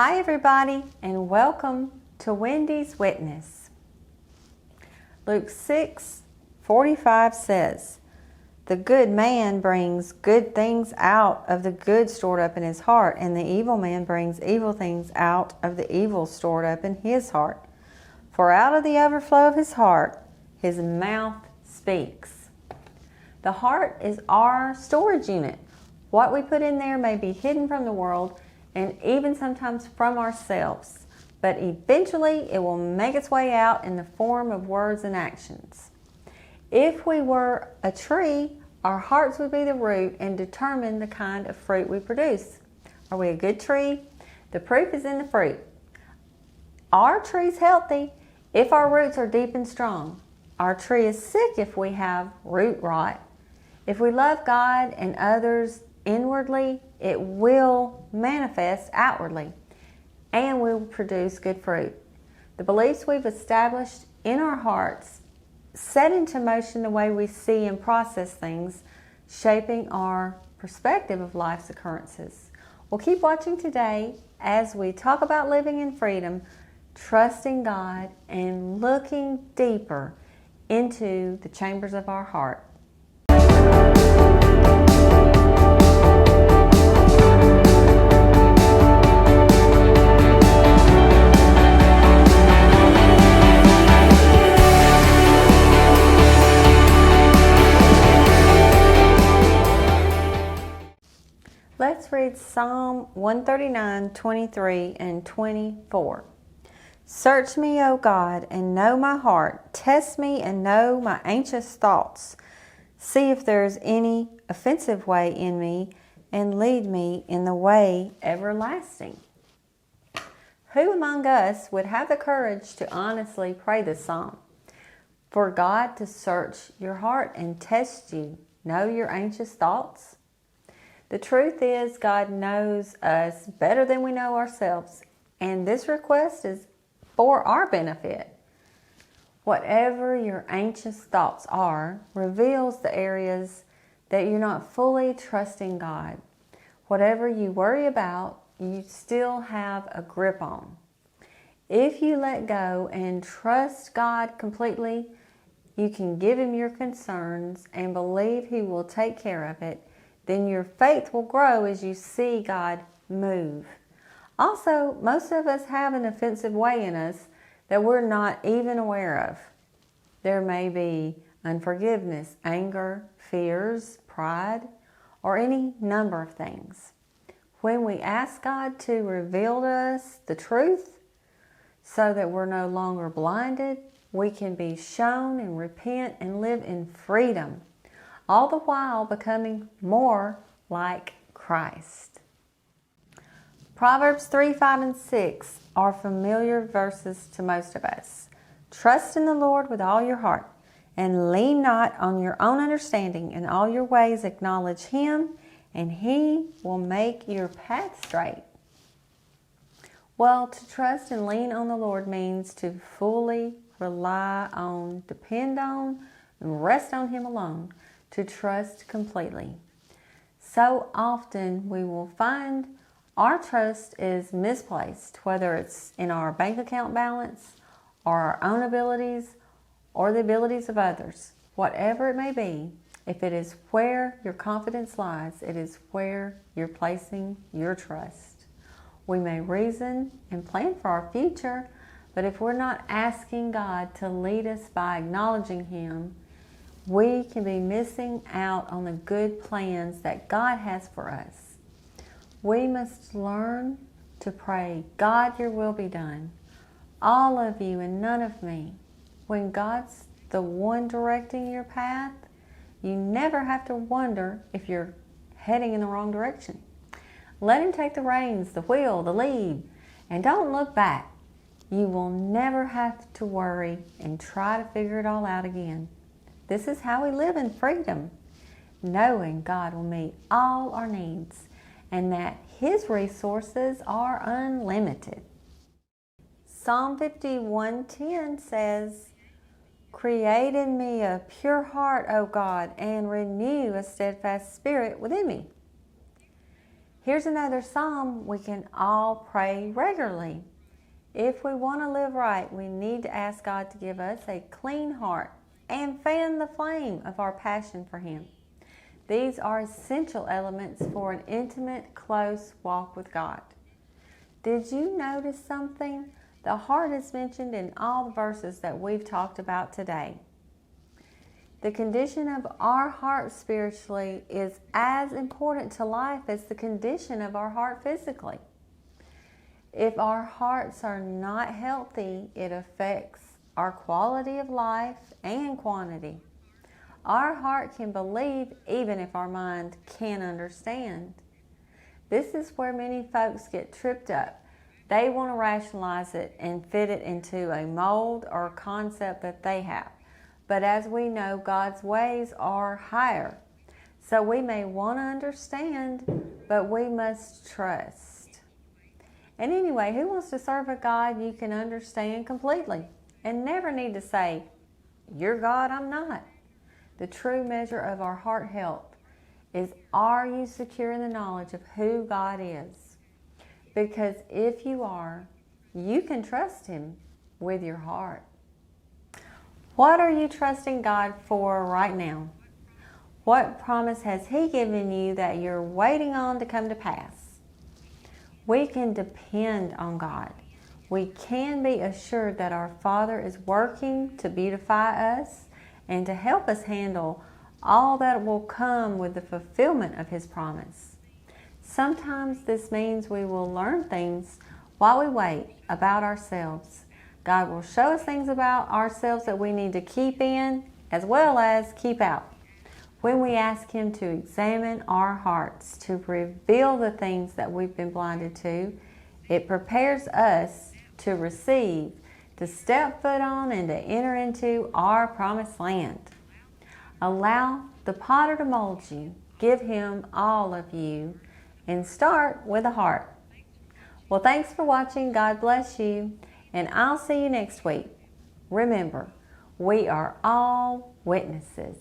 Hi everybody, and welcome to Wendy's Witness. Luke 6:45 says, "The good man brings good things out of the good stored up in his heart, and the evil man brings evil things out of the evil stored up in his heart. For out of the overflow of his heart, his mouth speaks." The heart is our storage unit. What we put in there may be hidden from the world and even sometimes from ourselves, but eventually it will make its way out in the form of words and actions. If we were a tree, our hearts would be the root and determine the kind of fruit we produce. Are we a good tree? The proof is in the fruit. Our tree's healthy if our roots are deep and strong. Our tree is sick if we have root rot. If we love God and others inwardly, it will manifest outwardly and will produce good fruit. The beliefs we've established in our hearts set into motion the way we see and process things, shaping our perspective of life's occurrences. We'll keep watching today as we talk about living in freedom, trusting God, and looking deeper into the chambers of our heart. Let's read Psalm 139:23 and 24. "Search me, O God, and know my heart. Test me and know my anxious thoughts. See if there is any offensive way in me, and lead me in the way everlasting." Who among us would have the courage to honestly pray this psalm? For God to search your heart and test you, know your anxious thoughts? The truth is, God knows us better than we know ourselves, and this request is for our benefit. Whatever your anxious thoughts are reveals the areas that you're not fully trusting God. Whatever you worry about, you still have a grip on. If you let go and trust God completely, you can give Him your concerns and believe He will take care of it. Then your faith will grow as you see God move. Also, most of us have an offensive way in us that we're not even aware of. There may be unforgiveness, anger, fears, pride, or any number of things. When we ask God to reveal to us the truth so that we're no longer blinded, we can be shown and repent and live in freedom, all the while becoming more like Christ. Proverbs 3, 5, and 6 are familiar verses to most of us. "Trust in the Lord with all your heart, and lean not on your own understanding. In all your ways acknowledge Him, and He will make your path straight." Well, to trust and lean on the Lord means to fully rely on, depend on, and rest on Him alone. To trust completely. So often we will find our trust is misplaced, whether it's in our bank account balance, or our own abilities, or the abilities of others. Whatever it may be, if it is where your confidence lies, it is where you're placing your trust. We may reason and plan for our future, but if we're not asking God to lead us by acknowledging Him, we can be missing out on the good plans that God has for us. We must learn to pray, "God, your will be done. All of you and none of me." When God's the one directing your path, you never have to wonder if you're heading in the wrong direction. Let Him take the reins, the wheel, the lead, and don't look back. You will never have to worry and try to figure it all out again. This is how we live in freedom, knowing God will meet all our needs and that His resources are unlimited. Psalm 51:10 says, "Create in me a pure heart, O God, and renew a steadfast spirit within me." Here's another psalm we can all pray regularly. If we want to live right, we need to ask God to give us a clean heart and fan the flame of our passion for Him. These are essential elements for an intimate, close walk with God. Did you notice something? The heart is mentioned in all the verses that we've talked about today. The condition of our heart spiritually is as important to life as the condition of our heart physically. If our hearts are not healthy, it affects our quality of life and quantity. Our heart can believe even if our mind can't understand. This is where many folks get tripped up. They want to rationalize it and fit it into a mold or concept that they have. But as we know, God's ways are higher. So we may want to understand, but we must trust. And anyway, who wants to serve a God you can understand completely and never need to say, "You're God, I'm not"? The true measure of our heart health is, are you secure in the knowledge of who God is? Because if you are, you can trust Him with your heart. What are you trusting God for right now? What promise has He given you that you're waiting on to come to pass? We can depend on God. We can be assured that our Father is working to beautify us and to help us handle all that will come with the fulfillment of His promise. Sometimes this means we will learn things while we wait about ourselves. God will show us things about ourselves that we need to keep in as well as keep out. When we ask Him to examine our hearts, to reveal the things that we've been blinded to, it prepares us to receive, to step foot on and to enter into our promised land. Allow the potter to mold you. Give Him all of you and start with a heart. Well, thanks for watching. God bless you. And I'll see you next week. Remember, we are all witnesses.